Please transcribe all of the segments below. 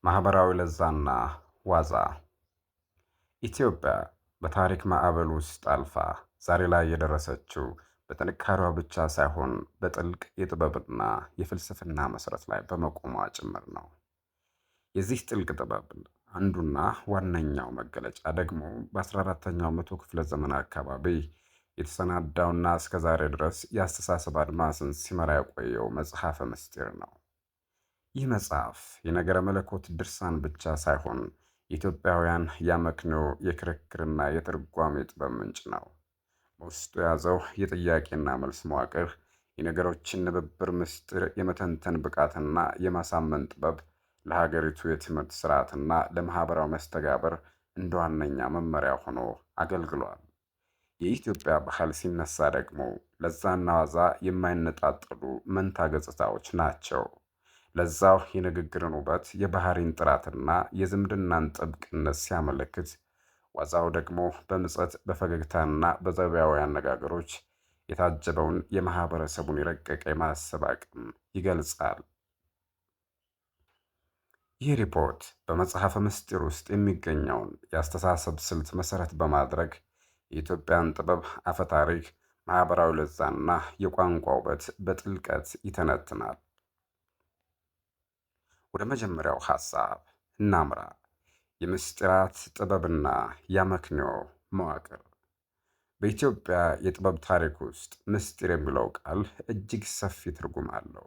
ማህበራዊ ለዛና ዋዛ ኢትዮጵያ በታሪክ ማዕበል ውስጥ አልፋ ዛሬ ላይ የደረሰችው በጥንካሬዋ ብቻ ሳይሆን በጥልቅ የጥበብና የፍልስፍና መሰረት ላይ በመቆሟ ጭምር ነው። የዚህ ጥልቅ ጥበብ አንዱና ዋነኛው መገለጫ ደግሞ በ14ኛው መቶ ክፍለ ዘመን አካባቢ የተሰናዳውና እስከ ዛሬ ድረስ የአስተሳሰብ አድማስን ሲመራ የቆየው መጽሐፈ ምስጢር ነው። ይህ መጽሐፍ የነገረ መለኮት ድርሳን ብቻ ሳይሆን የኢትዮጵያውያን የአመክንዮ የክርክርና የትርጓሜ ጥበብ ምንጭ ነው። በውስጡ የያዘው የጥያቄና መልስ መዋቅር የነገሮችን ንብብር ምስጢር የመተንተን ብቃትና የማሳመን ጥበብ ለሀገሪቱ የትምህርት ስርዓትና ለማህበራዊ መስተጋበር እንደ ዋነኛ መመሪያ ሆኖ አገልግሏል። የኢትዮጵያ ባህል ሲነሳ ደግሞ ለዛና ዋዛ የማይነጣጠሉ መንታ ገጽታዎች ናቸው። ለዛው የንግግርን ውበት፣ የባህሪን ጥራትና የዝምድናን ጥብቅነት ሲያመለክት፣ ዋዛው ደግሞ በምጸት በፈገግታና በዘቢያዊ አነጋገሮች የታጀበውን የማህበረሰቡን የረቀቀ የማሰብ አቅም ይገልጻል። ይህ ሪፖርት በመጽሐፈ ምስጢር ውስጥ የሚገኘውን የአስተሳሰብ ስልት መሰረት በማድረግ የኢትዮጵያን ጥበብ፣ አፈታሪክ፣ ማህበራዊ ለዛና የቋንቋ ውበት በጥልቀት ይተነትናል። ወደ መጀመሪያው ሐሳብ እናምራ። የምስጢራት ጥበብና የአመክንዮ መዋቅር። በኢትዮጵያ የጥበብ ታሪክ ውስጥ ምስጢር የሚለው ቃል እጅግ ሰፊ ትርጉም አለው።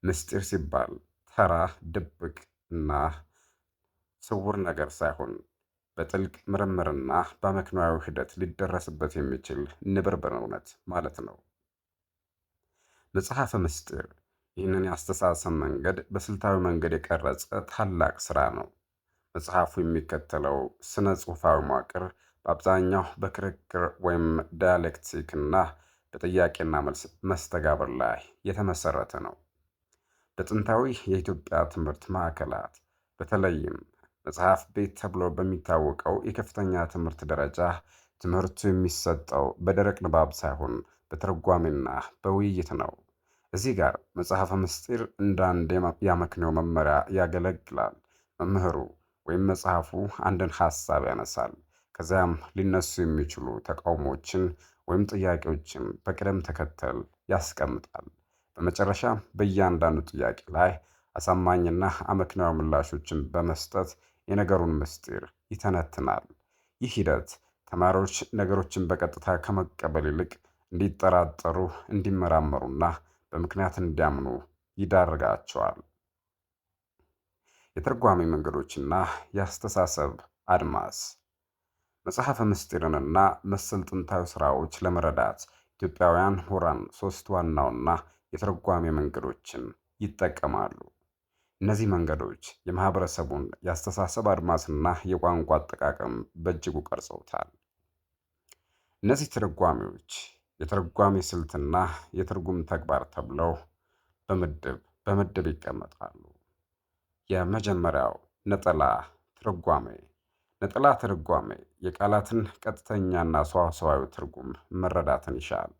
ምስጢር ሲባል ተራ፣ ድብቅ እና ስውር ነገር ሳይሆን በጥልቅ ምርምርና በአመክንዮአዊ ሂደት ሊደረስበት የሚችል ንብርብር እውነት ማለት ነው። መጽሐፈ ምስጢር ይህንን የአስተሳሰብ መንገድ በስልታዊ መንገድ የቀረጸ ታላቅ ሥራ ነው። መጽሐፉ የሚከተለው ስነ ጽሑፋዊ መዋቅር በአብዛኛው በክርክር ወይም ዳያሌክቲክ እና በጥያቄና መልስ መስተጋብር ላይ የተመሰረተ ነው። በጥንታዊ የኢትዮጵያ ትምህርት ማዕከላት በተለይም መጽሐፍ ቤት ተብሎ በሚታወቀው የከፍተኛ ትምህርት ደረጃ ትምህርቱ የሚሰጠው በደረቅ ንባብ ሳይሆን በትርጓሜና በውይይት ነው። እዚህ ጋር መጽሐፈ ምስጢር እንደ አንድ የአመክንዮ መመሪያ ያገለግላል። መምህሩ ወይም መጽሐፉ አንድን ሐሳብ ያነሳል። ከዚያም ሊነሱ የሚችሉ ተቃውሞችን ወይም ጥያቄዎችን በቅደም ተከተል ያስቀምጣል። በመጨረሻ በእያንዳንዱ ጥያቄ ላይ አሳማኝና አመክንዮአዊ ምላሾችን በመስጠት የነገሩን ምስጢር ይተነትናል። ይህ ሂደት ተማሪዎች ነገሮችን በቀጥታ ከመቀበል ይልቅ እንዲጠራጠሩ፣ እንዲመራመሩና በምክንያት እንዲያምኑ ይዳርጋቸዋል። የትርጓሜ መንገዶችና የአስተሳሰብ አድማስ። መጽሐፈ ምስጢርንና መሰል ጥንታዊ ሥራዎች ለመረዳት ኢትዮጵያውያን ምሁራን ሦስት ዋናውና የትርጓሜ መንገዶችን ይጠቀማሉ። እነዚህ መንገዶች የማህበረሰቡን የአስተሳሰብ አድማስና የቋንቋ አጠቃቀም በእጅጉ ቀርጸውታል። እነዚህ ትርጓሜዎች የትርጓሜ ስልትና የትርጉም ተግባር ተብለው በምድብ ይቀመጣሉ። የመጀመሪያው ነጠላ ትርጓሜ። ነጠላ ትርጓሜ የቃላትን ቀጥተኛና ሰዋሰዋዊ ትርጉም መረዳትን ይሻል።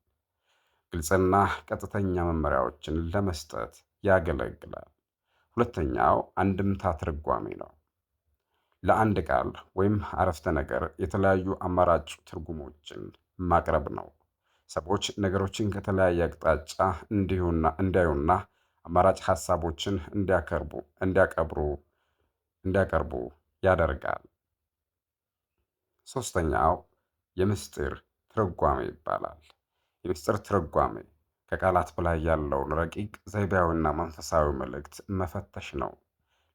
ግልጽና ቀጥተኛ መመሪያዎችን ለመስጠት ያገለግላል። ሁለተኛው አንድምታ ትርጓሜ ነው። ለአንድ ቃል ወይም አረፍተ ነገር የተለያዩ አማራጭ ትርጉሞችን ማቅረብ ነው። ሰዎች ነገሮችን ከተለያየ አቅጣጫ እንዲያዩና አማራጭ ሐሳቦችን እንዲያቀርቡ ያደርጋል። ሶስተኛው የምስጢር ትርጓሜ ይባላል። የምስጢር ትርጓሜ ከቃላት በላይ ያለውን ረቂቅ ዘይቤያዊና መንፈሳዊ መልእክት መፈተሽ ነው።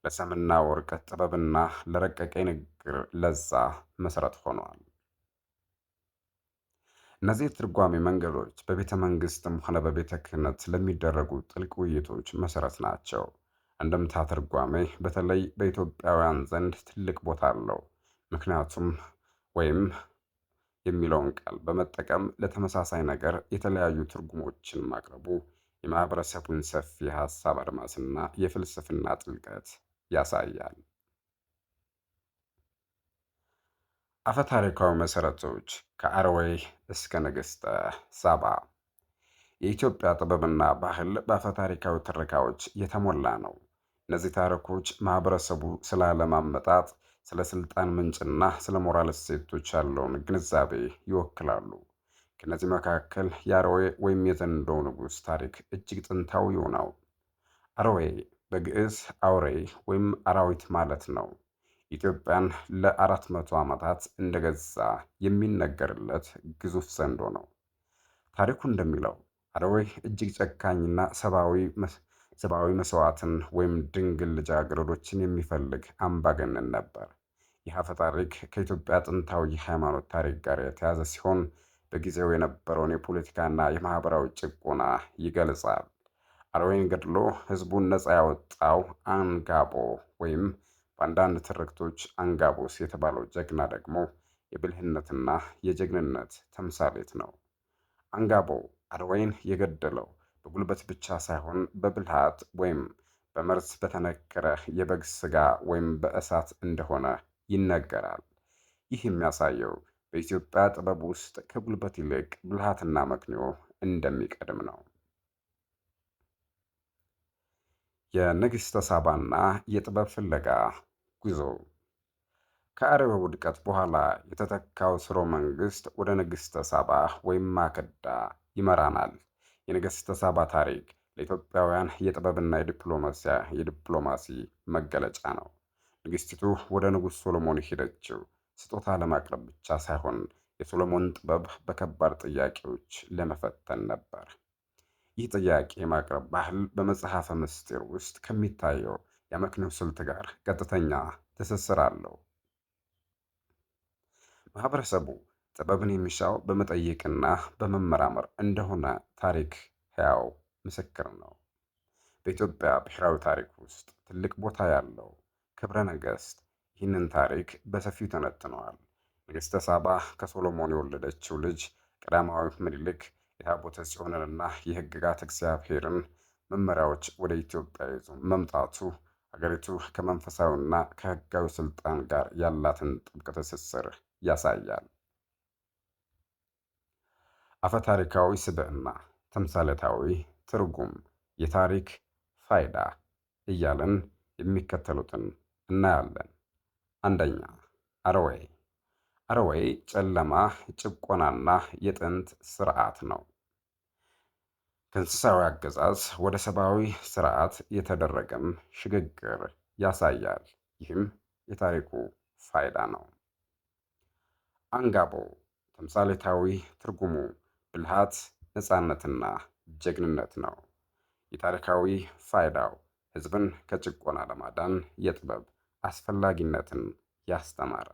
ለሰምና ወርቅ ጥበብና ለረቀቀ ንግግር ለዛ መሰረት ሆኗል። እነዚህ የትርጓሜ መንገዶች በቤተ መንግስትም ሆነ በቤተ ክህነት ለሚደረጉ ጥልቅ ውይይቶች መሰረት ናቸው። አንድምታ ትርጓሜ በተለይ በኢትዮጵያውያን ዘንድ ትልቅ ቦታ አለው። ምክንያቱም ወይም የሚለውን ቃል በመጠቀም ለተመሳሳይ ነገር የተለያዩ ትርጉሞችን ማቅረቡ የማህበረሰቡን ሰፊ የሐሳብ አድማስና የፍልስፍና ጥልቀት ያሳያል። አፈታሪካዊ መሰረቶች ከአርዌ እስከ ንግሥተ ሳባ። የኢትዮጵያ ጥበብና ባህል በአፈታሪካዊ ትረካዎች የተሞላ ነው። እነዚህ ታሪኮች ማህበረሰቡ ስለ ዓለም አመጣጥ፣ ስለ ስልጣን ምንጭና ስለ ሞራል እሴቶች ያለውን ግንዛቤ ይወክላሉ። ከእነዚህ መካከል የአረዌ ወይም የዘንዶው ንጉሥ ታሪክ እጅግ ጥንታዊው ነው። አረዌ በግዕዝ አውሬ ወይም አራዊት ማለት ነው። ኢትዮጵያን ለ400 ዓመታት እንደገዛ የሚነገርለት ግዙፍ ዘንዶ ነው። ታሪኩ እንደሚለው አረዌ እጅግ ጨካኝና ሰብአዊ መስዋዕትን ወይም ድንግል ልጃገረዶችን የሚፈልግ አምባገነን ነበር። ይህ አፈ ታሪክ ከኢትዮጵያ ጥንታዊ ሃይማኖት ታሪክ ጋር የተያዘ ሲሆን በጊዜው የነበረውን የፖለቲካና የማህበራዊ ጭቆና ይገልጻል። አረዌን ገድሎ ህዝቡን ነፃ ያወጣው አንጋቦ ወይም በአንዳንድ ትርክቶች አንጋቦስ የተባለው ጀግና ደግሞ የብልህነትና የጀግንነት ተምሳሌት ነው። አንጋቦ አረዌን የገደለው በጉልበት ብቻ ሳይሆን በብልሃት ወይም በመርዝ በተነከረ የበግ ስጋ ወይም በእሳት እንደሆነ ይነገራል። ይህ የሚያሳየው በኢትዮጵያ ጥበብ ውስጥ ከጉልበት ይልቅ ብልሃትና መክንዮ እንደሚቀድም ነው። የንግሥተ ሳባና የጥበብ ፍለጋ ጉዞ ከአረዌ ውድቀት በኋላ የተተካው ሥርወ መንግሥት ወደ ንግሥተ ሳባ ወይም ማክዳ ይመራናል። የንግሥተ ሳባ ታሪክ ለኢትዮጵያውያን የጥበብና የዲፕሎማሲ መገለጫ ነው። ንግሥቲቱ ወደ ንጉሥ ሶሎሞን ሄደችው ስጦታ ለማቅረብ ብቻ ሳይሆን የሶሎሞን ጥበብ በከባድ ጥያቄዎች ለመፈተን ነበር። ይህ ጥያቄ የማቅረብ ባህል በመጽሐፈ ምስጢር ውስጥ ከሚታየው የአመክንዮ ስልት ጋር ቀጥተኛ ትስስር አለው። ማህበረሰቡ ጥበብን የሚሻው በመጠየቅና በመመራመር እንደሆነ ታሪክ ሕያው ምስክር ነው። በኢትዮጵያ ብሔራዊ ታሪክ ውስጥ ትልቅ ቦታ ያለው ክብረ ነገሥት ይህንን ታሪክ በሰፊው ተነትነዋል። ንግሥተ ሳባ ከሶሎሞን የወለደችው ልጅ ቀዳማዊ ምኒልክ የታቦተ ጽዮንንና የሕግጋት እግዚአብሔርን መመሪያዎች ወደ ኢትዮጵያ ይዞ መምጣቱ ሀገሪቱ ከመንፈሳዊና ከሕጋዊ ስልጣን ጋር ያላትን ጥብቅ ትስስር ያሳያል። አፈታሪካዊ ስብዕና፣ ተምሳሌታዊ ትርጉም፣ የታሪክ ፋይዳ እያልን የሚከተሉትን እናያለን። አንደኛ፣ አረዌ። አረዌ ጨለማ፣ ጭቆናና የጥንት ስርዓት ነው። ከእንስሳዊ አገዛዝ ወደ ሰብአዊ ስርዓት የተደረገም ሽግግር ያሳያል። ይህም የታሪኩ ፋይዳ ነው። አንጋቦ ተምሳሌታዊ ትርጉሙ ብልሃት፣ ነፃነትና ጀግንነት ነው። የታሪካዊ ፋይዳው ህዝብን ከጭቆና ለማዳን የጥበብ አስፈላጊነትን ያስተማረ።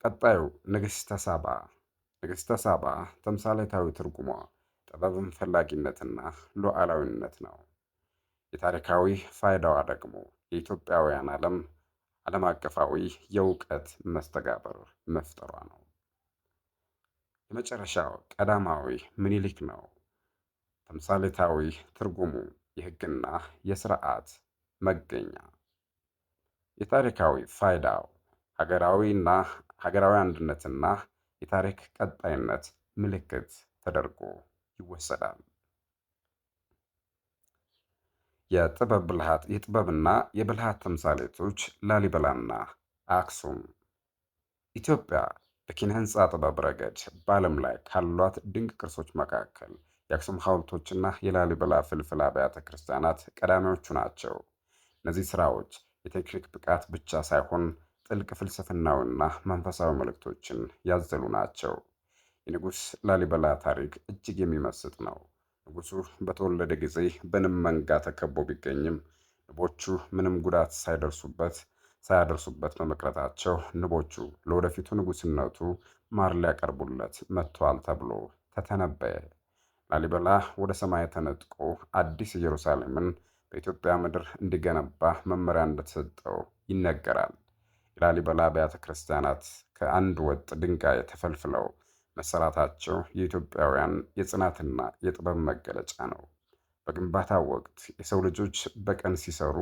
ቀጣዩ ንግሥተ ሳባ። ንግሥተ ሳባ ተምሳሌታዊ ትርጉሟ ጥበብን ፈላጊነትና ሉዓላዊነት ነው። የታሪካዊ ፋይዳዋ ደግሞ የኢትዮጵያውያን ዓለም አቀፋዊ የእውቀት መስተጋብር መፍጠሯ ነው። የመጨረሻው ቀዳማዊ ምኒልክ ነው። ተምሳሌታዊ ትርጉሙ የሕግና የሥርዓት መገኛ። የታሪካዊ ፋይዳው ሀገራዊ አንድነትና የታሪክ ቀጣይነት ምልክት ተደርጎ ይወሰዳል። የጥበብና የብልሃት ተምሳሌቶች ላሊበላና አክሱም። ኢትዮጵያ በኪነ ህንፃ ጥበብ ረገድ በዓለም ላይ ካሏት ድንቅ ቅርሶች መካከል የአክሱም ሐውልቶችና የላሊበላ ፍልፍል አብያተ ክርስቲያናት ቀዳሚዎቹ ናቸው። እነዚህ ሥራዎች የቴክኒክ ብቃት ብቻ ሳይሆን ጥልቅ ፍልስፍናዊና መንፈሳዊ መልእክቶችን ያዘሉ ናቸው። የንጉሥ ላሊበላ ታሪክ እጅግ የሚመስጥ ነው። ንጉሡ በተወለደ ጊዜ በንብ መንጋ ተከቦ ቢገኝም ንቦቹ ምንም ጉዳት ሳያደርሱበት በመቅረታቸው ንቦቹ ለወደፊቱ ንጉሥነቱ ማር ሊያቀርቡለት መጥተዋል ተብሎ ተተነበየ። ላሊበላ ወደ ሰማይ ተነጥቆ አዲስ ኢየሩሳሌምን በኢትዮጵያ ምድር እንዲገነባ መመሪያ እንደተሰጠው ይነገራል። የላሊበላ አብያተ ክርስቲያናት ከአንድ ወጥ ድንጋይ ተፈልፍለው መሰራታቸው የኢትዮጵያውያን የጽናትና የጥበብ መገለጫ ነው። በግንባታው ወቅት የሰው ልጆች በቀን ሲሰሩ፣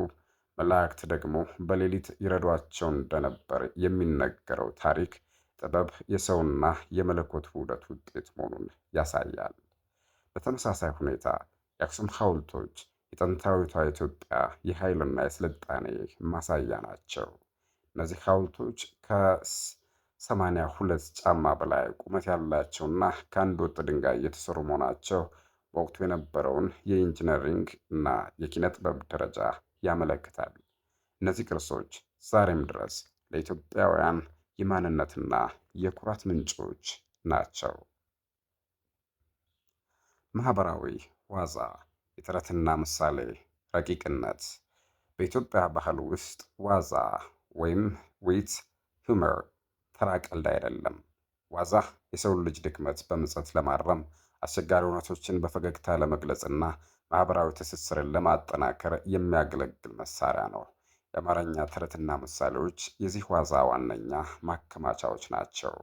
መላእክት ደግሞ በሌሊት ይረዷቸው እንደነበር የሚነገረው ታሪክ ጥበብ የሰውና የመለኮት ውህደት ውጤት መሆኑን ያሳያል። በተመሳሳይ ሁኔታ የአክሱም ሐውልቶች የጥንታዊቷ ኢትዮጵያ የኃይልና የስልጣኔ ማሳያ ናቸው። እነዚህ ሐውልቶች ከ82 ጫማ በላይ ቁመት ያላቸውና ከአንድ ወጥ ድንጋይ የተሰሩ መሆናቸው በወቅቱ የነበረውን የኢንጂነሪንግ እና የኪነ ጥበብ ደረጃ ያመለክታል። እነዚህ ቅርሶች ዛሬም ድረስ ለኢትዮጵያውያን የማንነትና የኩራት ምንጮች ናቸው። ማህበራዊ ዋዛ፣ የተረትና ምሳሌ ረቂቅነት። በኢትዮጵያ ባህል ውስጥ ዋዛ ወይም ዊት ሁመር ተራ ቀልድ አይደለም። ዋዛ የሰውን ልጅ ድክመት በምጸት ለማረም፣ አስቸጋሪ እውነቶችን በፈገግታ ለመግለጽና ማህበራዊ ትስስርን ለማጠናከር የሚያገለግል መሳሪያ ነው። የአማርኛ ተረትና ምሳሌዎች የዚህ ዋዛ ዋነኛ ማከማቻዎች ናቸው።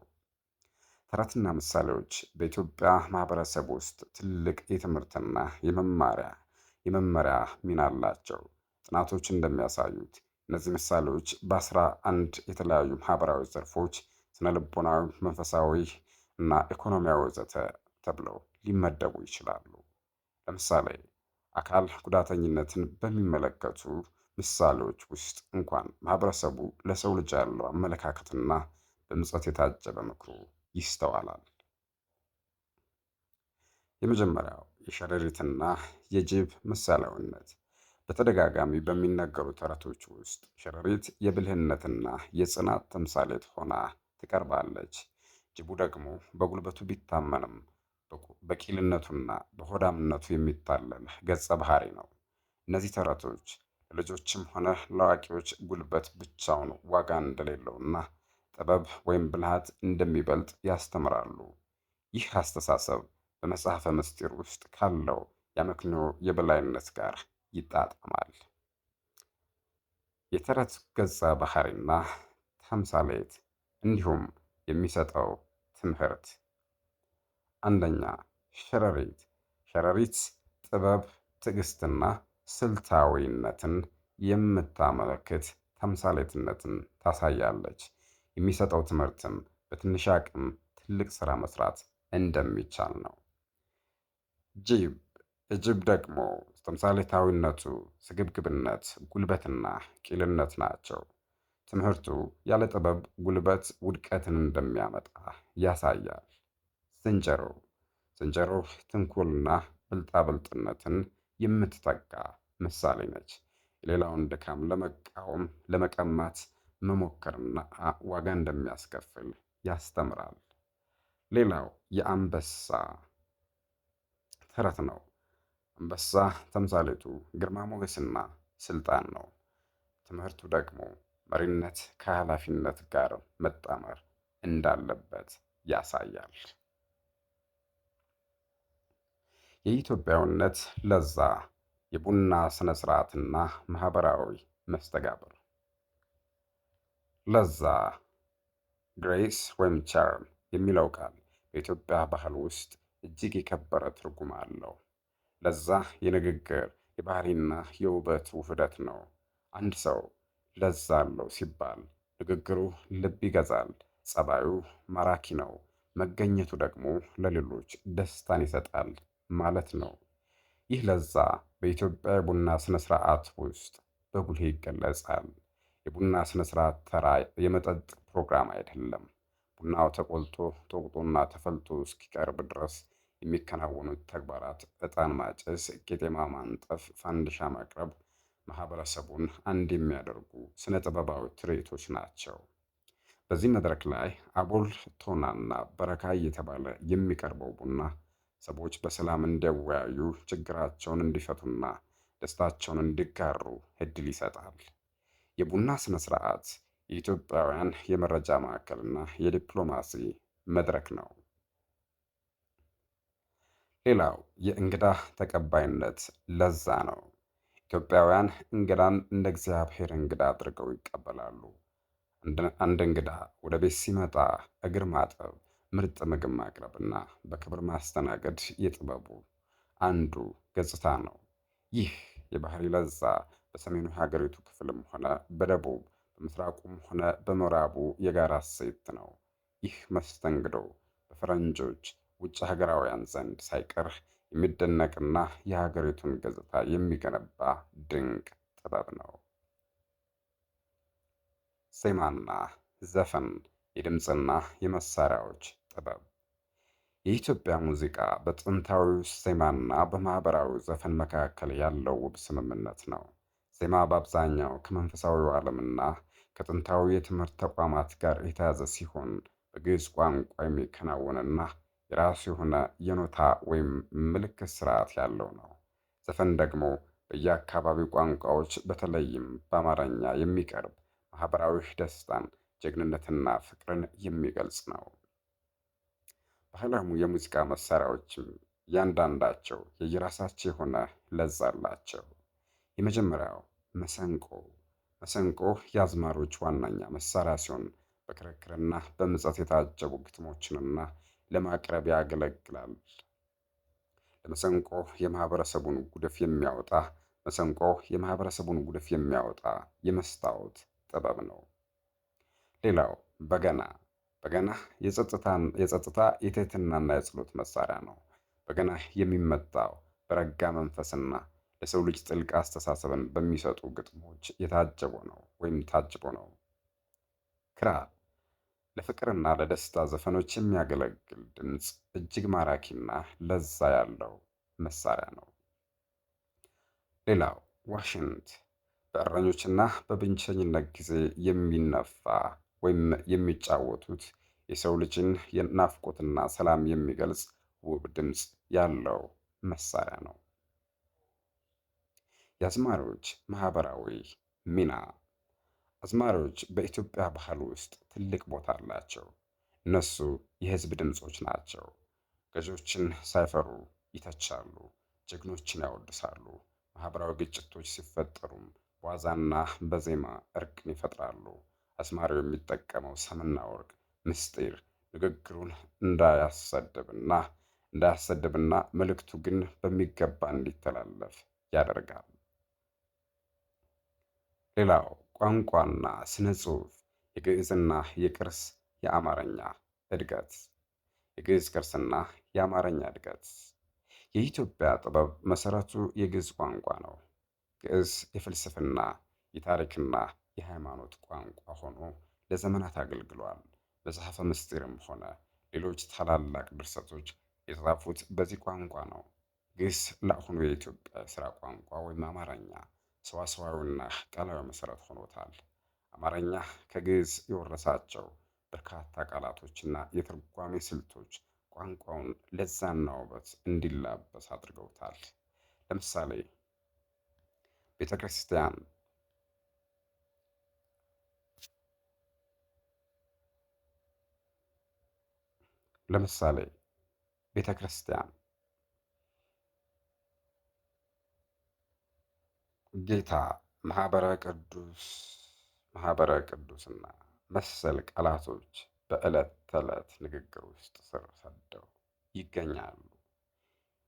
ተረትና ምሳሌዎች በኢትዮጵያ ማህበረሰብ ውስጥ ትልቅ የትምህርትና የመመሪያ ሚና አላቸው። ጥናቶች እንደሚያሳዩት እነዚህ ምሳሌዎች በ11 የተለያዩ ማህበራዊ ዘርፎች ስነ ልቦናዊ፣ መንፈሳዊ እና ኢኮኖሚያዊ ወዘተ ተብለው ሊመደቡ ይችላሉ። ለምሳሌ አካል ጉዳተኝነትን በሚመለከቱ ምሳሌዎች ውስጥ እንኳን ማህበረሰቡ ለሰው ልጅ ያለው አመለካከትና በምጸት የታጀበ ምክሩ ይስተዋላል። የመጀመሪያው የሸረሪትና የጅብ ምሳሌያዊነት። በተደጋጋሚ በሚነገሩ ተረቶች ውስጥ ሸረሪት የብልህነትና የጽናት ተምሳሌት ሆና ትቀርባለች። ጅቡ ደግሞ በጉልበቱ ቢታመንም በቂልነቱና በሆዳምነቱ የሚታለል ገጸ ባህሪ ነው። እነዚህ ተረቶች ለልጆችም ሆነ ለአዋቂዎች ጉልበት ብቻውን ዋጋ እንደሌለውና ጥበብ ወይም ብልሃት እንደሚበልጥ ያስተምራሉ። ይህ አስተሳሰብ በመጽሐፈ ምስጢር ውስጥ ካለው የአመክንዮ የበላይነት ጋር ይጣጣማል። የተረት ገጸ ባህሪና ተምሳሌት እንዲሁም የሚሰጠው ትምህርት። አንደኛ፣ ሸረሪት። ሸረሪት ጥበብ፣ ትዕግስትና ስልታዊነትን የምታመለክት ተምሳሌትነትን ታሳያለች። የሚሰጠው ትምህርትም በትንሽ አቅም ትልቅ ስራ መስራት እንደሚቻል ነው። ጅብ። ጅብ ደግሞ ተምሳሌታዊነቱ ስግብግብነት፣ ጉልበትና ቂልነት ናቸው። ትምህርቱ ያለ ጥበብ ጉልበት ውድቀትን እንደሚያመጣ ያሳያል። ዝንጀሮ። ዝንጀሮ ትንኮልና ብልጣብልጥነትን የምትተካ ምሳሌ ነች። የሌላውን ድካም ለመቃወም ለመቀማት መሞከርና ዋጋ እንደሚያስከፍል ያስተምራል። ሌላው የአንበሳ ተረት ነው። አንበሳ ተምሳሌቱ ግርማ ሞገስና ስልጣን ነው። ትምህርቱ ደግሞ መሪነት ከኃላፊነት ጋር መጣመር እንዳለበት ያሳያል። የኢትዮጵያዊነት ለዛ፣ የቡና ስነ ስርዓትና ማህበራዊ መስተጋብር። ለዛ ግሬስ ወይም ቻርም የሚለው ቃል በኢትዮጵያ ባህል ውስጥ እጅግ የከበረ ትርጉም አለው። ለዛ የንግግር የባህሪና የውበት ውህደት ነው። አንድ ሰው ለዛ አለው ሲባል ንግግሩ ልብ ይገዛል፣ ጸባዩ ማራኪ ነው፣ መገኘቱ ደግሞ ለሌሎች ደስታን ይሰጣል ማለት ነው። ይህ ለዛ በኢትዮጵያ የቡና ስነ ስርዓት ውስጥ በጉልህ ይገለጻል። የቡና ስነ ስርዓት ተራ የመጠጥ ፕሮግራም አይደለም። ቡናው ተቆልቶ ተወቅጦና ተፈልቶ እስኪቀርብ ድረስ የሚከናወኑት ተግባራት ዕጣን ማጨስ፣ ቄጤማ ማንጠፍ፣ ፋንዲሻ ማቅረብ ማህበረሰቡን አንድ የሚያደርጉ ስነ ጥበባዊ ትርኢቶች ናቸው። በዚህ መድረክ ላይ አቦል ቶናና በረካ እየተባለ የሚቀርበው ቡና ሰዎች በሰላም እንዲወያዩ፣ ችግራቸውን እንዲፈቱና ደስታቸውን እንዲጋሩ እድል ይሰጣል። የቡና ስነ ስርዓት የኢትዮጵያውያን የመረጃ ማዕከልና የዲፕሎማሲ መድረክ ነው። ሌላው የእንግዳ ተቀባይነት ለዛ ነው። ኢትዮጵያውያን እንግዳን እንደ እግዚአብሔር እንግዳ አድርገው ይቀበላሉ። አንድ እንግዳ ወደ ቤት ሲመጣ እግር ማጠብ፣ ምርጥ ምግብ ማቅረብና በክብር ማስተናገድ የጥበቡ አንዱ ገጽታ ነው። ይህ የባህሪ ለዛ በሰሜኑ የሀገሪቱ ክፍልም ሆነ በደቡብ በምስራቁም ሆነ በምዕራቡ የጋራ እሴት ነው። ይህ መስተንግዶ በፈረንጆች ውጭ ሀገራውያን ዘንድ ሳይቀር የሚደነቅና የሀገሪቱን ገጽታ የሚገነባ ድንቅ ጥበብ ነው። ዜማና ዘፈን፣ የድምፅና የመሳሪያዎች ጥበብ። የኢትዮጵያ ሙዚቃ በጥንታዊው ዜማና በማኅበራዊ ዘፈን መካከል ያለው ውብ ስምምነት ነው። ዜማ በአብዛኛው ከመንፈሳዊው ዓለምና ከጥንታዊ የትምህርት ተቋማት ጋር የተያዘ ሲሆን በግዕዝ ቋንቋ የሚከናወንና የራሱ የሆነ የኖታ ወይም ምልክት ስርዓት ያለው ነው። ዘፈን ደግሞ በየአካባቢው ቋንቋዎች በተለይም በአማርኛ የሚቀርብ ማህበራዊ ደስታን፣ ጀግንነትና ፍቅርን የሚገልጽ ነው። ባህላዊ የሙዚቃ መሳሪያዎችም እያንዳንዳቸው የየራሳቸው የሆነ ለዛ አላቸው። የመጀመሪያው መሰንቆ። መሰንቆ የአዝማሪዎች ዋነኛ መሳሪያ ሲሆን በክርክርና በምጸት የታጀቡ ግጥሞችንና ለማቅረብ ያገለግላል። ለመሰንቆ የማህበረሰቡን ጉድፍ የሚያወጣ መሰንቆ የማህበረሰቡን ጉድፍ የሚያወጣ የመስታወት ጥበብ ነው። ሌላው በገና። በገና የጸጥታ የትህትናና የጸሎት መሳሪያ ነው። በገና የሚመታው በረጋ መንፈስና ለሰው ልጅ ጥልቅ አስተሳሰብን በሚሰጡ ግጥሞች የታጀበ ነው ወይም ታጅቦ ነው። ክራር ለፍቅርና ለደስታ ዘፈኖች የሚያገለግል ድምፅ እጅግ ማራኪና ለዛ ያለው መሳሪያ ነው። ሌላው ዋሽንት በእረኞችና በብቸኝነት ጊዜ የሚነፋ ወይም የሚጫወቱት የሰው ልጅን የናፍቆትና ሰላም የሚገልጽ ውብ ድምፅ ያለው መሳሪያ ነው። የአዝማሪዎች ማህበራዊ ሚና። አዝማሪዎች በኢትዮጵያ ባህል ውስጥ ትልቅ ቦታ አላቸው። እነሱ የህዝብ ድምፆች ናቸው። ገዢዎችን ሳይፈሩ ይተቻሉ፣ ጀግኖችን ያወድሳሉ። ማህበራዊ ግጭቶች ሲፈጠሩም በዋዛና በዜማ እርቅን ይፈጥራሉ። አዝማሪው የሚጠቀመው ሰምና ወርቅ ምስጢር ንግግሩን እንዳያሰድብና መልእክቱ ግን በሚገባ እንዲተላለፍ ያደርጋል። ሌላው ቋንቋና ስነ ጽሑፍ፣ የግዕዝና የቅርስ የአማርኛ እድገት። የግዕዝ ቅርስና የአማርኛ እድገት። የኢትዮጵያ ጥበብ መሰረቱ የግዕዝ ቋንቋ ነው። ግዕዝ የፍልስፍና፣ የታሪክና የሃይማኖት ቋንቋ ሆኖ ለዘመናት አገልግሏል። መጽሐፈ ምስጢርም ሆነ ሌሎች ታላላቅ ድርሰቶች የተጻፉት በዚህ ቋንቋ ነው። ግዕዝ ለአሁኑ የኢትዮጵያ የሥራ ቋንቋ ወይም አማርኛ ሰዋሰዋዊና ቃላዊ መሰረት ሆኖታል። አማርኛ ከግዕዝ የወረሳቸው በርካታ ቃላቶችና የትርጓሜ ስልቶች ቋንቋውን ለዛና ውበት እንዲላበስ አድርገውታል። ለምሳሌ ቤተ ክርስቲያን ለምሳሌ ቤተ ክርስቲያን፣ ጌታ፣ ማህበረ ቅዱስና መሰል ቃላቶች በዕለት ተዕለት ንግግር ውስጥ ስር ሰደው ይገኛሉ።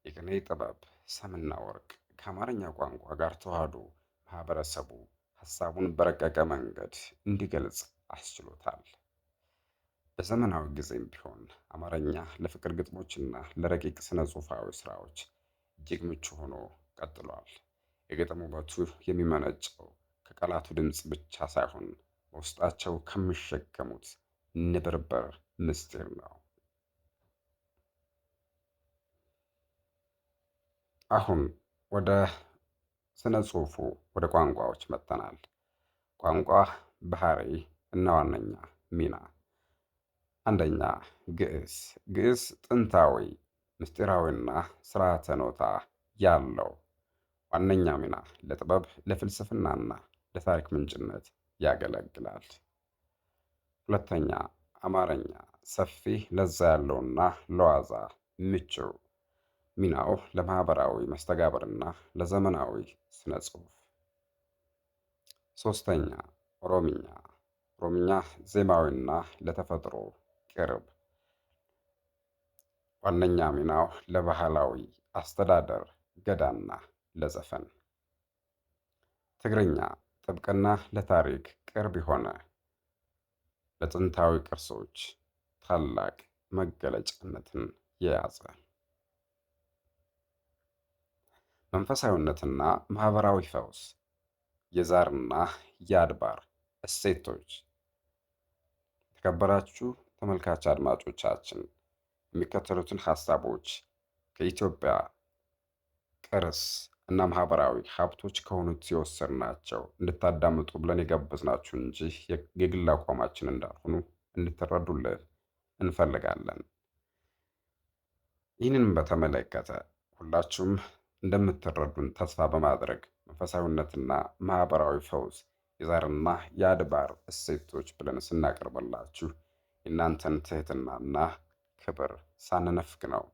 የቅኔ ጥበብ ሰምና ወርቅ ከአማርኛ ቋንቋ ጋር ተዋህዶ ማህበረሰቡ ሀሳቡን በረቀቀ መንገድ እንዲገልጽ አስችሎታል። በዘመናዊ ጊዜም ቢሆን አማርኛ ለፍቅር ግጥሞችና ለረቂቅ ስነ ጽሑፋዊ ስራዎች እጅግ ምቹ ሆኖ ቀጥሏል። የግጥም ውበቱ የሚመነጨው ከቃላቱ ድምፅ ብቻ ሳይሆን በውስጣቸው ከሚሸከሙት ንብርብር ምስጢር ነው። አሁን ወደ ስነ ጽሑፉ ወደ ቋንቋዎች መጥተናል። ቋንቋ ባህሪ እና ዋነኛ ሚና። አንደኛ ግዕዝ። ግዕዝ ጥንታዊ ምስጢራዊና ስርዓተ ኖታ ያለው ዋነኛ ሚና ለጥበብ ለፍልስፍናና ለታሪክ ምንጭነት ያገለግላል። ሁለተኛ አማርኛ ሰፊ ለዛ ያለውና ለዋዛ ምቹ ሚናው ለማህበራዊ መስተጋብርና ለዘመናዊ ስነ ጽሑፍ። ሶስተኛ ኦሮምኛ። ኦሮምኛ ዜማዊና ለተፈጥሮ ቅርብ ዋነኛ ሚናው ለባህላዊ አስተዳደር ገዳና ለዘፈን። ትግርኛ ጥብቅና ለታሪክ ቅርብ የሆነ ለጥንታዊ ቅርሶች ታላቅ መገለጫነትን የያዘ። መንፈሳዊነትና ማህበራዊ ፈውስ፣ የዛርና የአድባር እሴቶች። የተከበራችሁ ተመልካች አድማጮቻችን የሚከተሉትን ሀሳቦች ከኢትዮጵያ ቅርስ እና ማህበራዊ ሀብቶች ከሆኑት የወሰድናቸው እንድታዳምጡ ብለን የጋበዝናችሁ እንጂ የግል አቋማችን እንዳልሆኑ እንድትረዱልን እንፈልጋለን። ይህንን በተመለከተ ሁላችሁም እንደምትረዱን ተስፋ በማድረግ መንፈሳዊነትና ማህበራዊ ፈውስ፣ የዛርና የአድባር እሴቶች ብለን ስናቀርበላችሁ የእናንተን ትህትናና ክብር ሳንነፍግ ነው።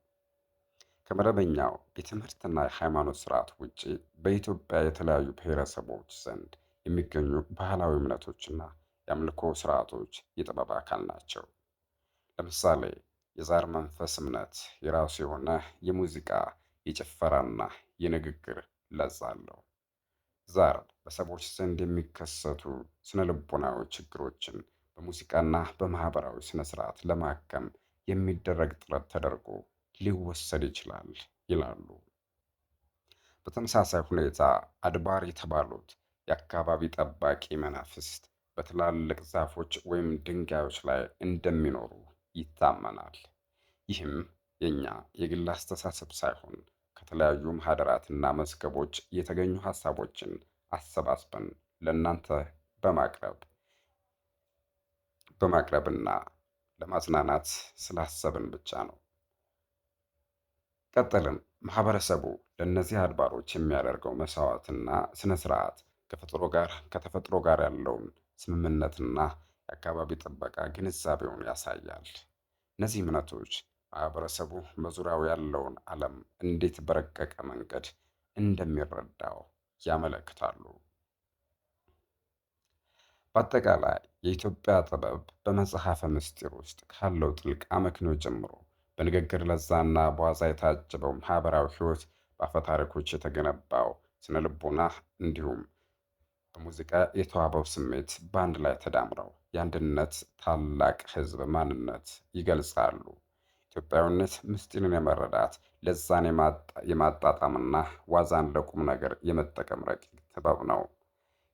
ከመደበኛው የትምህርትና የሃይማኖት ስርዓት ውጭ በኢትዮጵያ የተለያዩ ብሔረሰቦች ዘንድ የሚገኙ ባህላዊ እምነቶችና የአምልኮ ስርዓቶች የጥበብ አካል ናቸው። ለምሳሌ የዛር መንፈስ እምነት የራሱ የሆነ የሙዚቃ፣ የጭፈራና የንግግር ለዛ አለው። ዛር በሰዎች ዘንድ የሚከሰቱ ስነ ልቦናዊ ችግሮችን በሙዚቃና በማህበራዊ ስነ ስርዓት ለማከም የሚደረግ ጥረት ተደርጎ ሊወሰድ ይችላል ይላሉ። በተመሳሳይ ሁኔታ አድባር የተባሉት የአካባቢ ጠባቂ መናፍስት በትላልቅ ዛፎች ወይም ድንጋዮች ላይ እንደሚኖሩ ይታመናል። ይህም የኛ የግል አስተሳሰብ ሳይሆን ከተለያዩ ማህደራትና መዝገቦች የተገኙ ሀሳቦችን አሰባስበን ለእናንተ በማቅረብና ለማዝናናት ስላሰብን ብቻ ነው። ቀጥልም ማህበረሰቡ ለእነዚህ አድባሮች የሚያደርገው መስዋዕትና ስነ ስርዓት ከተፈጥሮ ጋር ያለውን ስምምነትና የአካባቢ ጥበቃ ግንዛቤውን ያሳያል። እነዚህ እምነቶች ማህበረሰቡ በዙሪያው ያለውን ዓለም እንዴት በረቀቀ መንገድ እንደሚረዳው ያመለክታሉ። በአጠቃላይ የኢትዮጵያ ጥበብ በመጽሐፈ ምስጢር ውስጥ ካለው ጥልቅ አመክንዮ ጀምሮ በንግግር ለዛና በዋዛ የታጀበው ማህበራዊ ህይወት፣ በአፈታሪኮች የተገነባው ስነ ልቦና እንዲሁም በሙዚቃ የተዋበው ስሜት በአንድ ላይ ተዳምረው የአንድነት ታላቅ ህዝብ ማንነት ይገልጻሉ። ኢትዮጵያዊነት ምስጢርን የመረዳት ለዛን የማጣጣምና ዋዛን ለቁም ነገር የመጠቀም ረቂቅ ጥበብ ነው።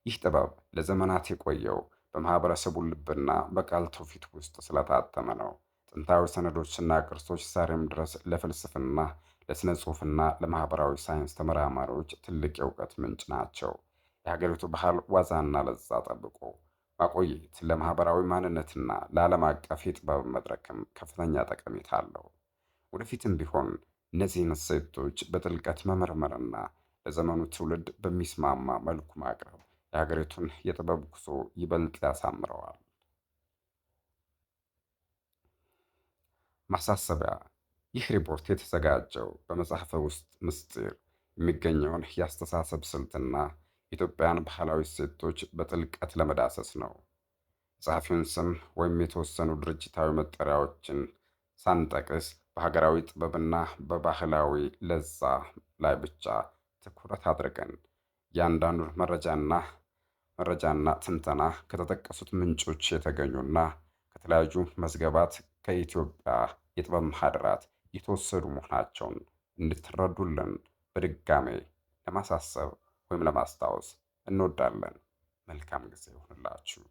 ይህ ጥበብ ለዘመናት የቆየው በማህበረሰቡ ልብና በቃል ትውፊት ውስጥ ስለታተመ ነው። ጥንታዊ ሰነዶችና ቅርሶች ዛሬም ድረስ ለፍልስፍና፣ ለሥነ ጽሑፍና ለማህበራዊ ሳይንስ ተመራማሪዎች ትልቅ የእውቀት ምንጭ ናቸው። የሀገሪቱ ባህል ዋዛና ለዛ ጠብቆ ማቆየት ለማህበራዊ ማንነትና ለዓለም አቀፍ የጥበብ መድረክም ከፍተኛ ጠቀሜታ አለው። ወደፊትም ቢሆን እነዚህን እሴቶች በጥልቀት መመርመርና ለዘመኑ ትውልድ በሚስማማ መልኩ ማቅረብ የሀገሪቱን የጥበብ ጉዞ ይበልጥ ያሳምረዋል። ማሳሰቢያ፣ ይህ ሪፖርት የተዘጋጀው በመጽሐፈ ውስጥ ምስጢር የሚገኘውን የአስተሳሰብ ስልትና የኢትዮጵያን ባህላዊ እሴቶች በጥልቀት ለመዳሰስ ነው። የጸሐፊውን ስም ወይም የተወሰኑ ድርጅታዊ መጠሪያዎችን ሳንጠቅስ በሀገራዊ ጥበብና በባህላዊ ለዛ ላይ ብቻ ትኩረት አድርገን እያንዳንዱን መረጃና ትንተና ከተጠቀሱት ምንጮች የተገኙና ከተለያዩ መዝገባት ከኢትዮጵያ የጥበብ ማህደራት የተወሰዱ መሆናቸውን እንድትረዱልን በድጋሜ ለማሳሰብ ወይም ለማስታወስ እንወዳለን። መልካም ጊዜ ይሁንላችሁ።